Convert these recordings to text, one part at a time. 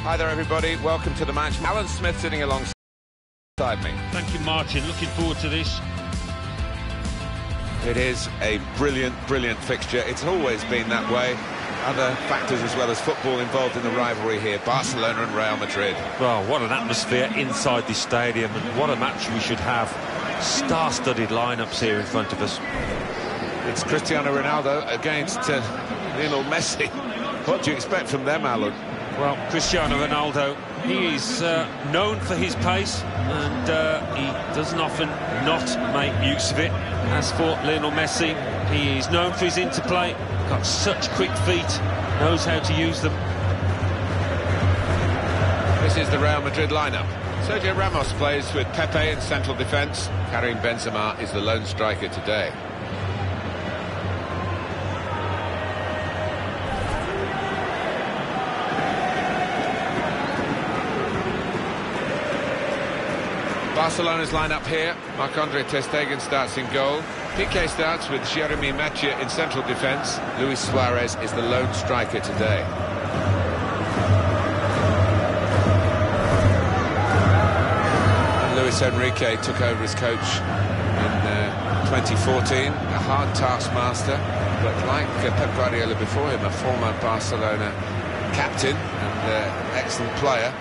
Hi there, everybody. Welcome to the match. Alan Smith sitting alongside me. Thank you, Martin. Looking forward to this. It is a brilliant, brilliant fixture. It's always been that way. Other factors as well as football involved in the rivalry here. Barcelona and Real Madrid. Well, what an atmosphere inside this stadium, and what a match we should have. Star-studded lineups here in front of us. It's Cristiano Ronaldo against Lionel Messi. What do you expect from them, Alan? Well, Cristiano Ronaldo, he is known for his pace, and he doesn't often not make use of it. As for Lionel Messi, he is known for his interplay, got such quick feet, knows how to use them. This is the Real Madrid lineup. Sergio Ramos plays with Pepe in central defence. Karim Benzema is the lone striker today. Barcelona's lineup here. Marc-Andre ter Stegen starts in goal. Piqué starts with Jeremy Mathieu in central defence. Luis Suarez is the lone striker today. And Luis Enrique took over as coach in 2014. A hard taskmaster, but like Pep Guardiola before him, a former Barcelona captain and excellent player.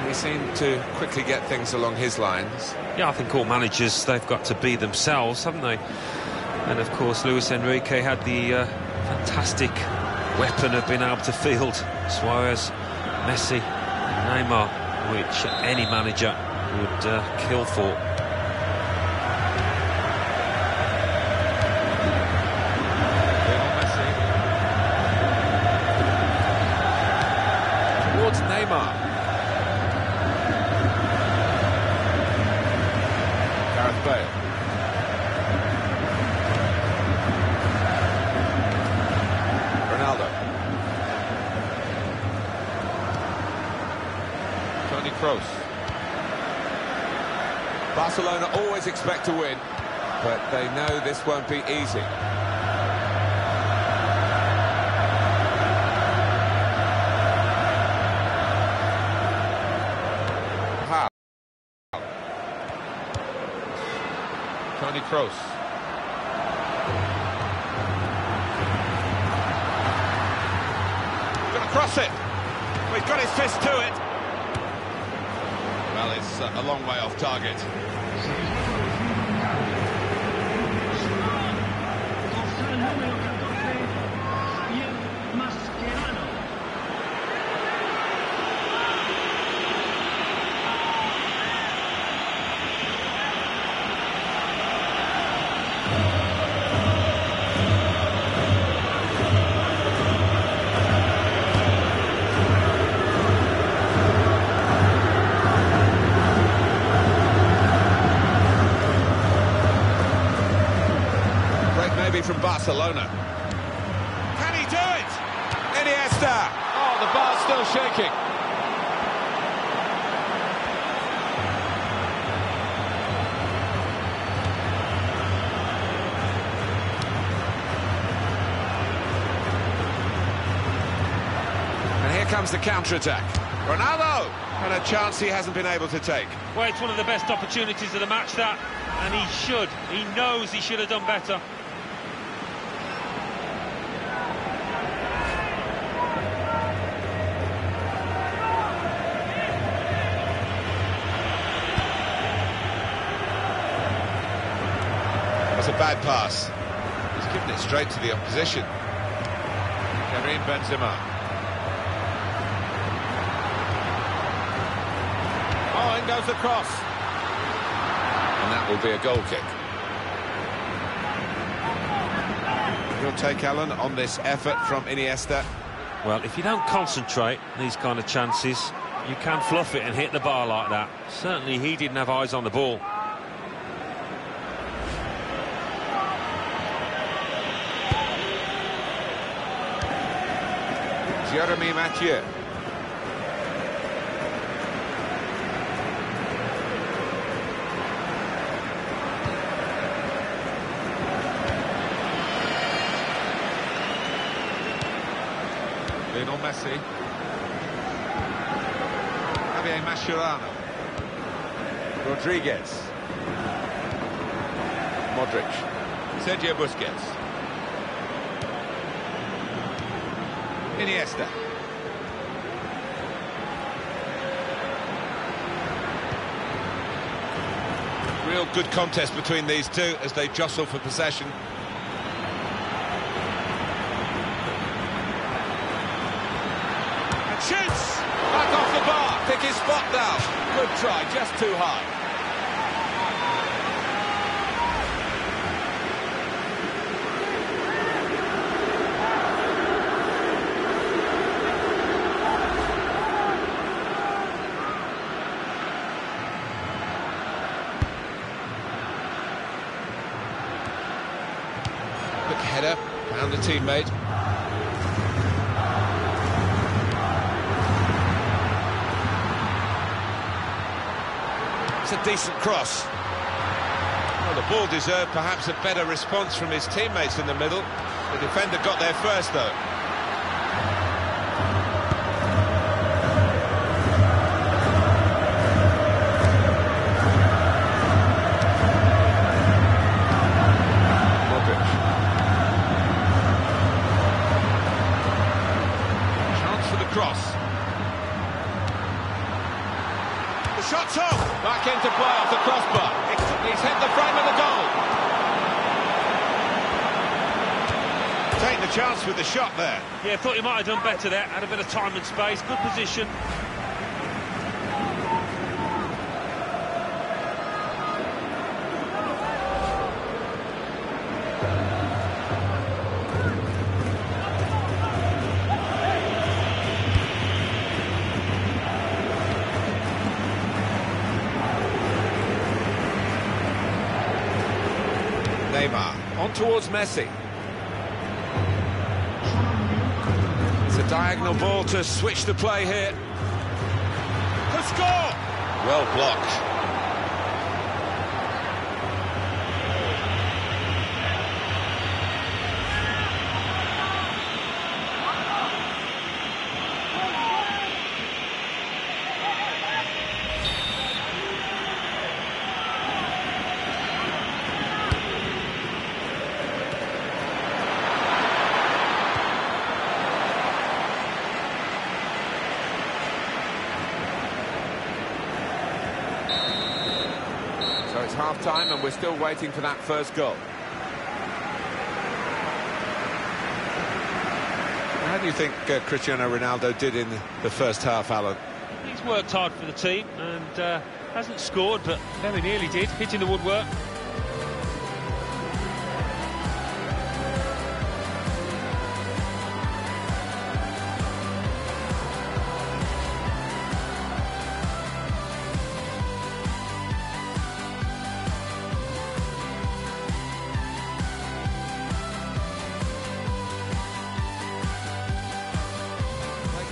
He seemed to quickly get things along his lines. Yeah, I think all managers, they've got to be themselves, haven't they? And of course, Luis Enrique had the fantastic weapon of being able to field Suarez, Messi, Neymar, which any manager would kill for. Messi. Towards Neymar. Bale. Ronaldo. Toni Kroos. Barcelona always expect to win, but they know this won't be easy. Toni Kroos. Going to cross it. Well, he's got his fist to it. Well, it's a long way off target. From Barcelona. Can he do it? Iniesta. Oh, the bar's still shaking. And here comes the counter-attack. Ronaldo! And a chance he hasn't been able to take. Well, it's one of the best opportunities of the match, that. And he knows he should have done better. That's a bad pass. He's given it straight to the opposition. Karim Benzema. Oh, in goes the cross. And that will be a goal kick. Your take, Alan, on this effort from Iniesta? Well, if you don't concentrate these kind of chances, you can fluff it and hit the bar like that. Certainly he didn't have eyes on the ball. Jeremy Mathieu. Lionel Messi. Javier Mascherano. Rodriguez. Modric. Sergio Busquets. Iniesta. Real good contest between these two as they jostle for possession. And shoots! Back off the bar. Pick his spot now. Good try, just too high. Header, found a teammate. It's a decent cross. Well, the ball deserved perhaps a better response from his teammates in the middle. The defender got there first, though. Cross. The shot's on. Back into play off the crossbar. He's hit the frame of the goal. Take the chance with the shot there. Yeah, thought he might have done better there. Had a bit of time and space. Good position. Neymar, on towards Messi. It's a diagonal ball to switch the play here. To score! Well blocked. So it's half-time and we're still waiting for that first goal. How do you think Cristiano Ronaldo did in the first half, Alan? He's worked hard for the team and hasn't scored, but very nearly did, hitting the woodwork.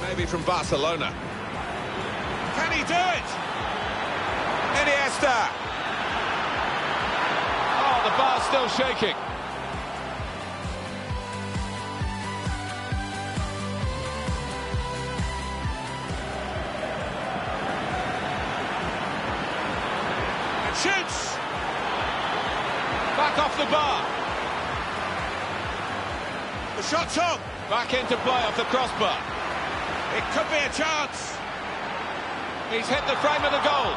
Maybe from Barcelona. Can he do it? Iniesta! Oh, the bar's still shaking. And shoots! Back off the bar. The shot's on. Back into play off the crossbar. It could be a chance. He's hit the frame of the goal.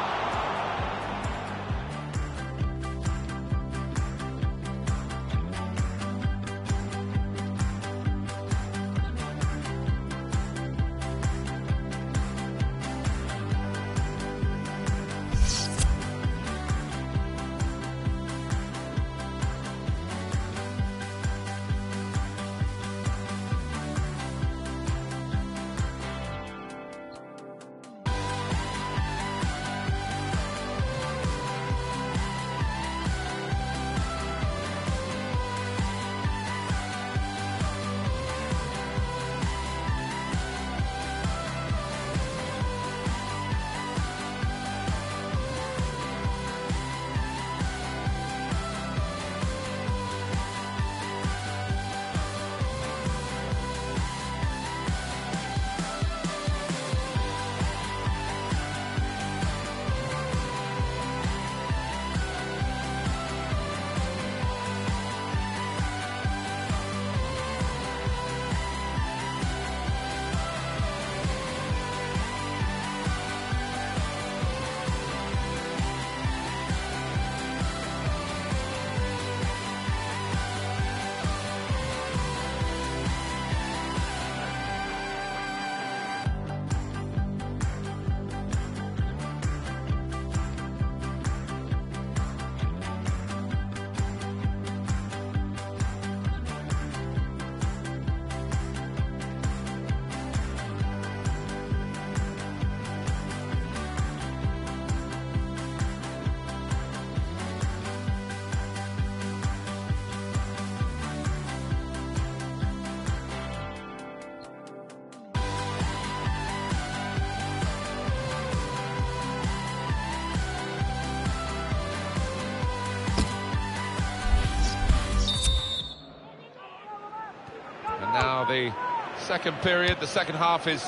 the second period. The second half is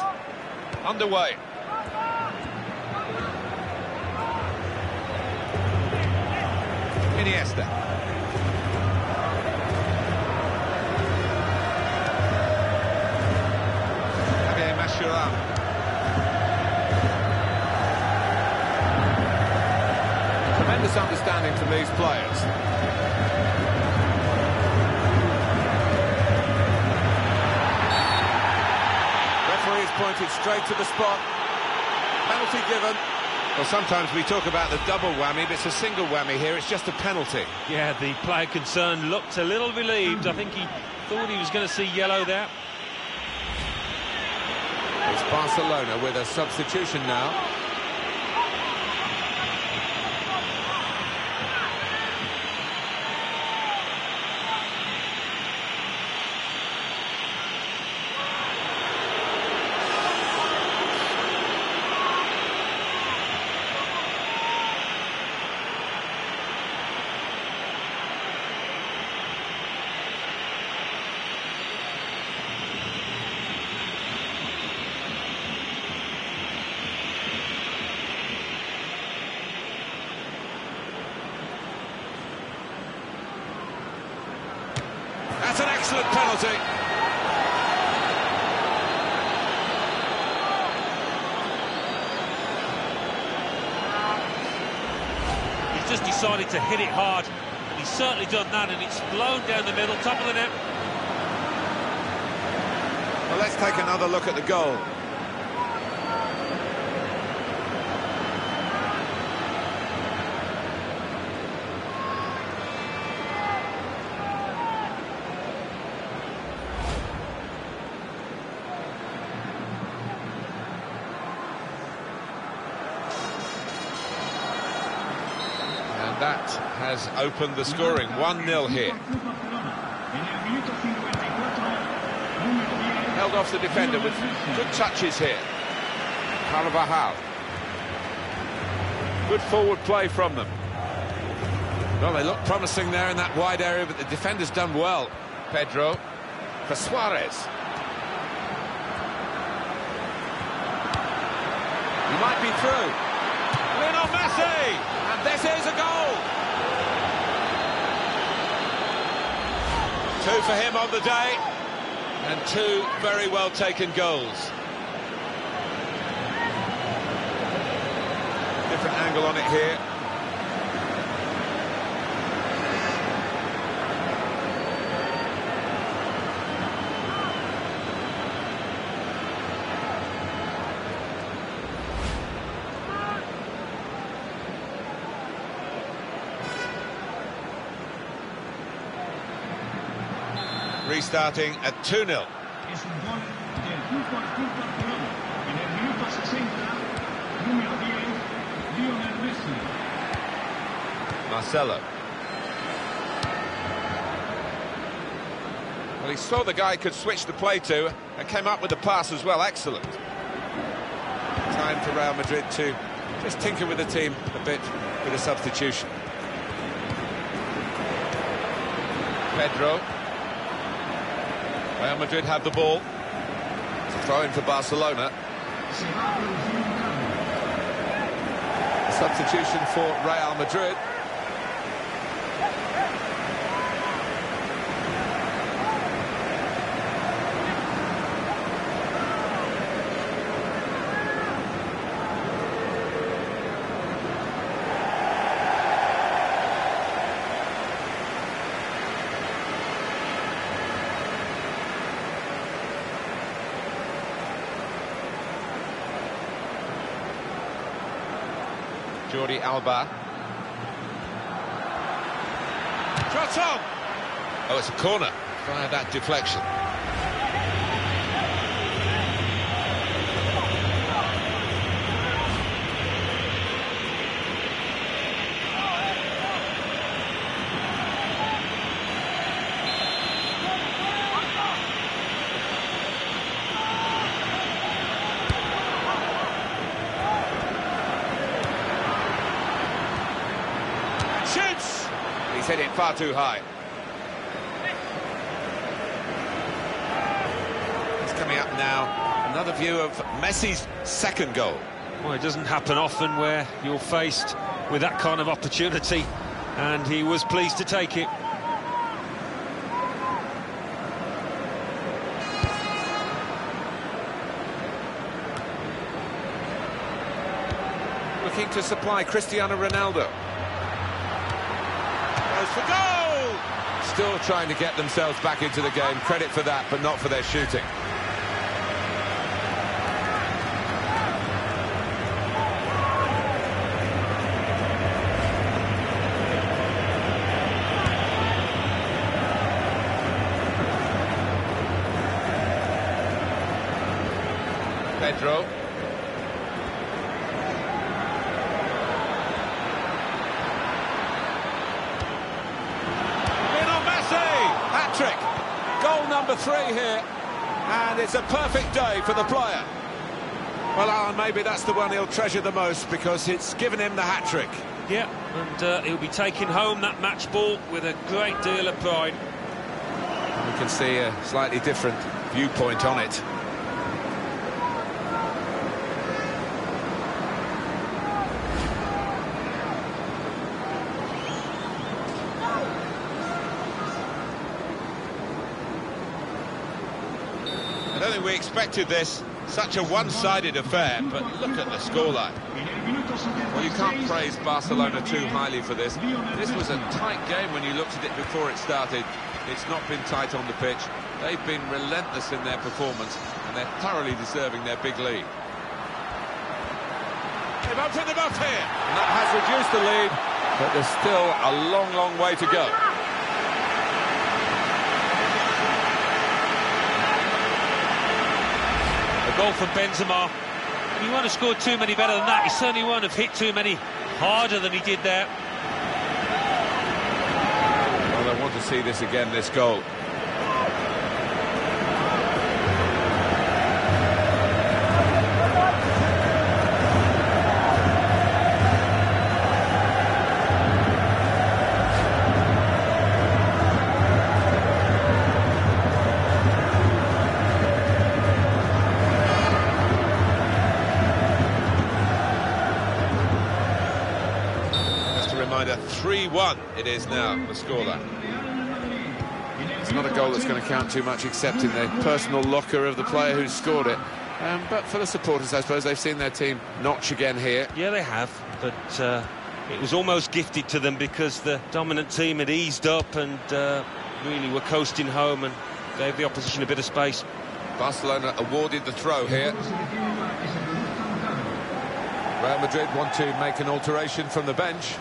underway. Iniesta. Tremendous understanding from these players. Referee's pointed straight to the spot. Penalty given. Well, sometimes we talk about the double whammy, but it's a single whammy here. It's just a penalty. Yeah, the player concerned looked a little relieved. I think he thought he was going to see yellow there. It's Barcelona with a substitution now. That's an excellent penalty. He's just decided to hit it hard, and he's certainly done that, and it's blown down the middle, top of the net. Well, let's take another look at the goal. That has opened the scoring. 1-0 here. Held off the defender with good touches here. Carvajal. Good forward play from them. Well, they look promising there in that wide area, but the defender's done well. Pedro for Suarez. He might be through. Lionel Messi! And this is a goal! 2 for him on the day, and 2 very well taken goals. Different angle on it here. Restarting at 2-0. Marcelo. Well, he saw the guy he could switch the play to and came up with the pass as well. Excellent. Time for Real Madrid to just tinker with the team a bit with a substitution. Pedro. Real Madrid have the ball. It's a throw-in for Barcelona. A substitution for Real Madrid. Jordi Alba. Shot on! Oh, it's a corner via that deflection. Shoots! He's hit it far too high. now another view of Messi's second goal. Well, it doesn't happen often where you're faced with that kind of opportunity, and he was pleased to take it. Looking to supply Cristiano Ronaldo. Goes for goal! Still trying to get themselves back into the game. Credit for that, but not for their shooting. Pedro. Hat-trick. Goal number 3 here, and it's a perfect day for the player. Well, Alan, maybe that's the one he'll treasure the most because it's given him the hat-trick. Yeah, and he'll be taking home that match ball with a great deal of pride. We can see a slightly different viewpoint on it. I don't think we expected this, such a one-sided affair, but look at the scoreline. Well, you can't praise Barcelona too highly for this. This was a tight game when you looked at it before it started. It's not been tight on the pitch. They've been relentless in their performance, and they're thoroughly deserving their big lead. They've opened them up here, and that has reduced the lead, but there's still a long, long way to go. Goal from Benzema. He won't have scored too many better than that. He certainly won't have hit too many harder than he did there. Well, I want to see this again, this goal. Reminder, 3-1 it is now, the scoreline. It's not a goal that's going to count too much except in the personal locker of the player who scored it. But for the supporters, I suppose, they've seen their team notch again here. Yeah, they have, but it was almost gifted to them because the dominant team had eased up and really were coasting home and gave the opposition a bit of space. Barcelona awarded the throw here. Real Madrid want to make an alteration from the bench.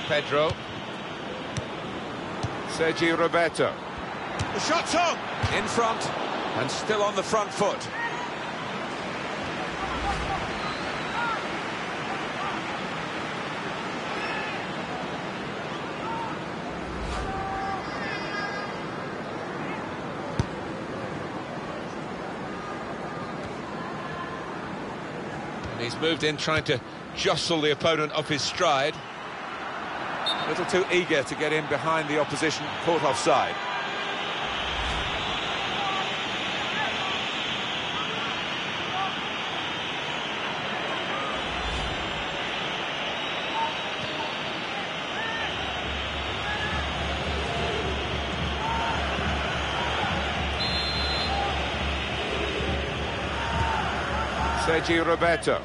Pedro. Sergi Roberto. The shot's on! In front, and still on the front foot. And he's moved in trying to jostle the opponent off his stride. A little too eager to get in behind the opposition, caught offside. Sergi Roberto.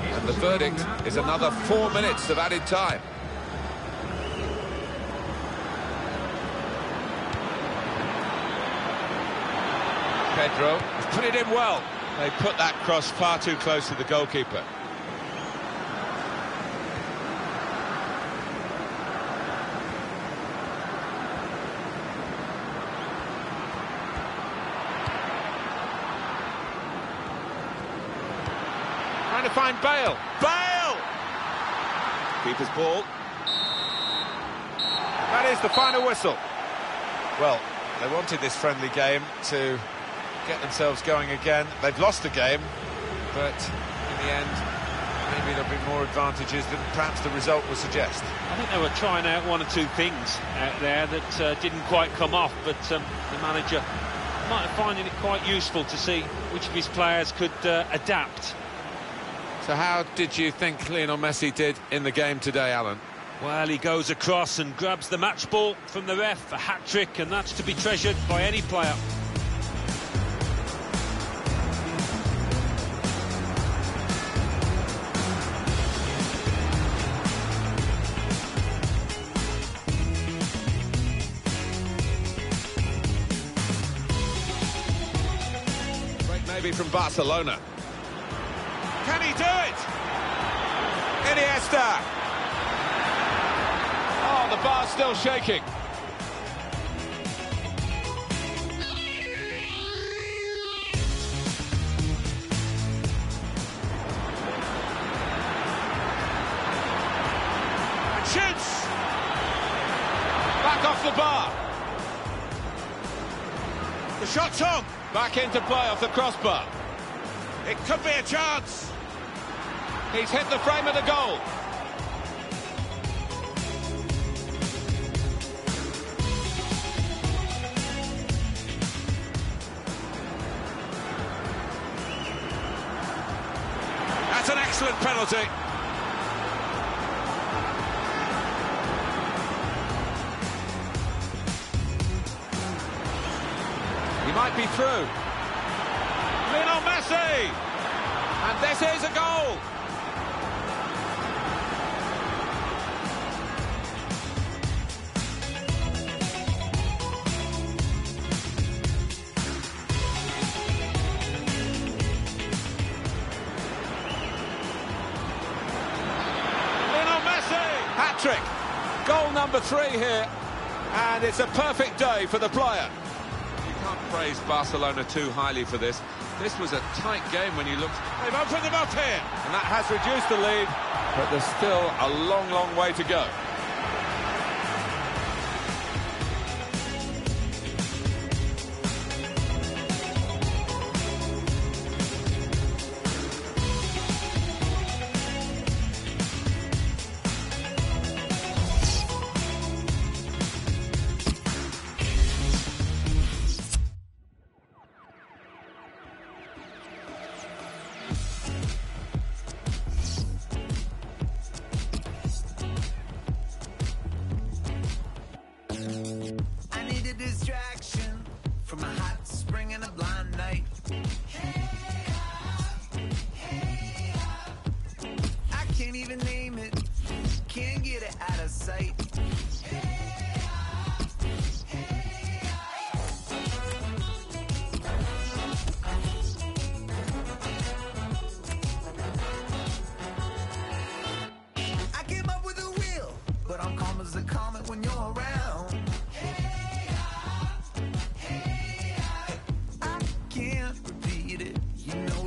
And the verdict is another 4 minutes of added time. Pedro has put it in well. They put that cross far too close to the goalkeeper. Trying to find Bale. Bale! Keeper's ball. That is the final whistle. Well, they wanted this friendly game to get themselves going again. They've lost the game, but in the end, maybe there'll be more advantages than perhaps the result would suggest. I think they were trying out one or two things out there that didn't quite come off, but the manager might have finding it quite useful to see which of his players could adapt. So how did you think Lionel Messi did in the game today, Alan? Well, he goes across and grabs the match ball from the ref, a hat-trick, and that's to be treasured by any player. Maybe from Barcelona. Can he do it? Iniesta. Oh, the bar's still shaking. And shoots. Back off the bar. The shot's on. Back into play off the crossbar. It could be a chance. He's hit the frame of the goal. That's an excellent penalty. He might be through. Lionel Messi! And this is a goal! Lionel Messi! Hat-trick! Goal number 3 here. And it's a perfect day for the player. Can't praise Barcelona too highly for this. This was a tight game when you looked. They've opened them up here. And that has reduced the lead, but there's still a long, long way to go. Distraction from a hot spring and a blind night. I can't even name it, can't get it out of sight. I came up with a wheel, but I'm calm as a comet when you're around.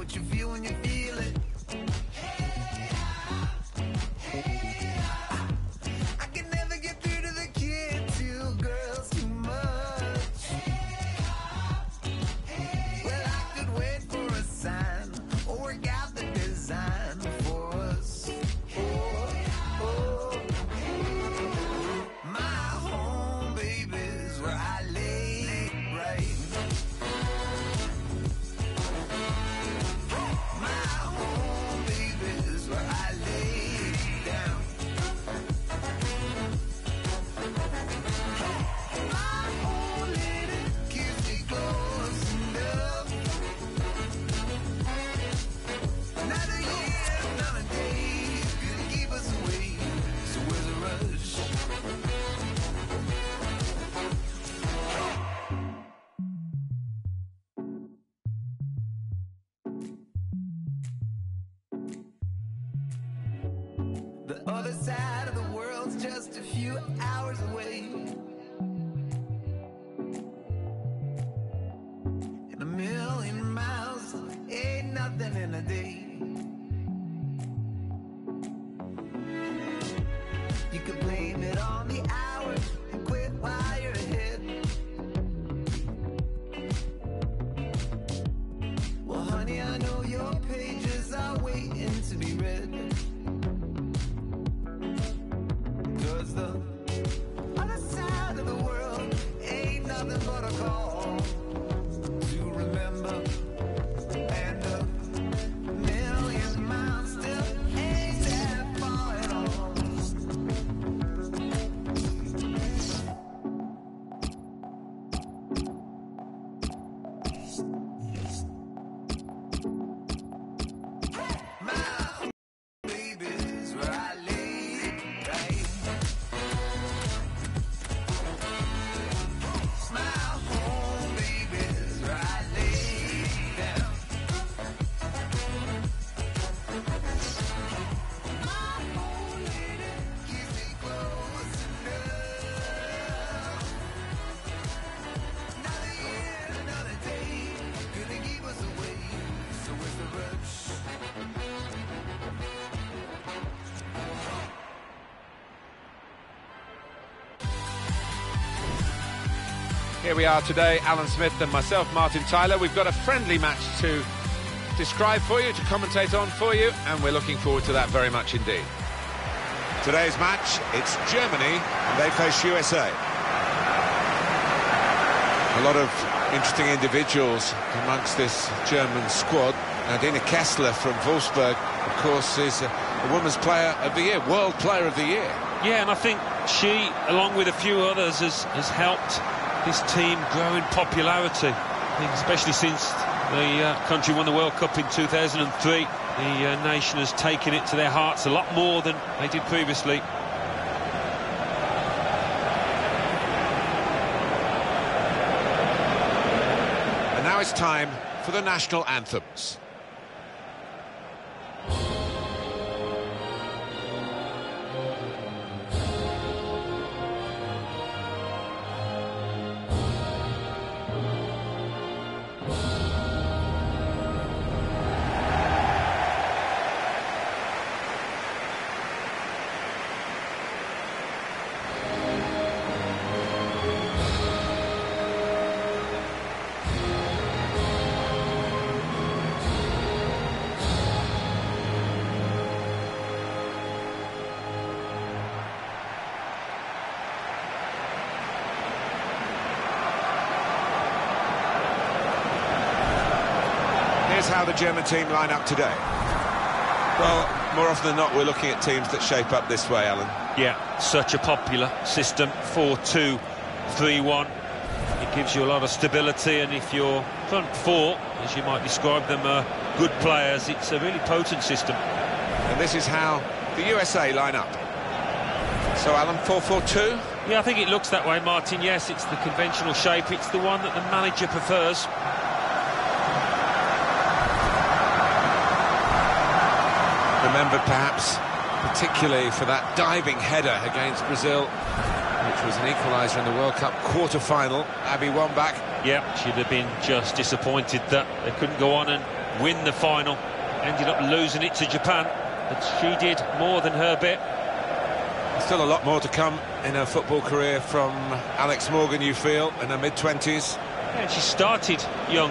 You feel when you feel it. I can never get through to the kid, 2 girls too much. Well, I could wait for a sign or work out the design for us. Oh. My home, baby's where I lay right. The other side of the world's just a few hours away. And 1,000,000 miles ain't nothing in a day. protocol to remember, and a million miles still ain't that far at all. My baby's where I lay, right? My home baby's where I lay down. My old lady keeps me close enough. Another year, another day, gonna keep us away. So where's the rush? Here we are today, Alan Smith and myself, Martin Tyler. We've got a friendly match to describe for you, to commentate on for you, and we're looking forward to that very much indeed. Today's match, it's Germany, and they face USA. A lot of interesting individuals amongst this German squad. Nadine Kessler from Wolfsburg, of course, is a Women's Player of the Year, World Player of the Year. Yeah, and I think she, along with a few others, has helped this team grow in popularity. I think especially since the country won the World Cup in 2003, the nation has taken it to their hearts a lot more than they did previously. And now it's time for the national anthems. Here's how the German team line up today. Well, more often than not, we're looking at teams that shape up this way, Alan. Yeah, such a popular system, 4-2-3-1. It gives you a lot of stability, and if your front four, as you might describe them, are good players, it's a really potent system. And this is how the USA line up. So, Alan, 4-4-2? Yeah, I think it looks that way, Martin. Yes, it's the conventional shape. It's the one that the manager prefers. Remembered perhaps particularly for that diving header against Brazil, which was an equaliser in the World Cup quarter-final. Abby Wambach. Yeah, she'd have been just disappointed that they couldn't go on and win the final. Ended up losing it to Japan, but she did more than her bit. Still a lot more to come in her football career from Alex Morgan, you feel, in her mid-20s. Yeah, she started young.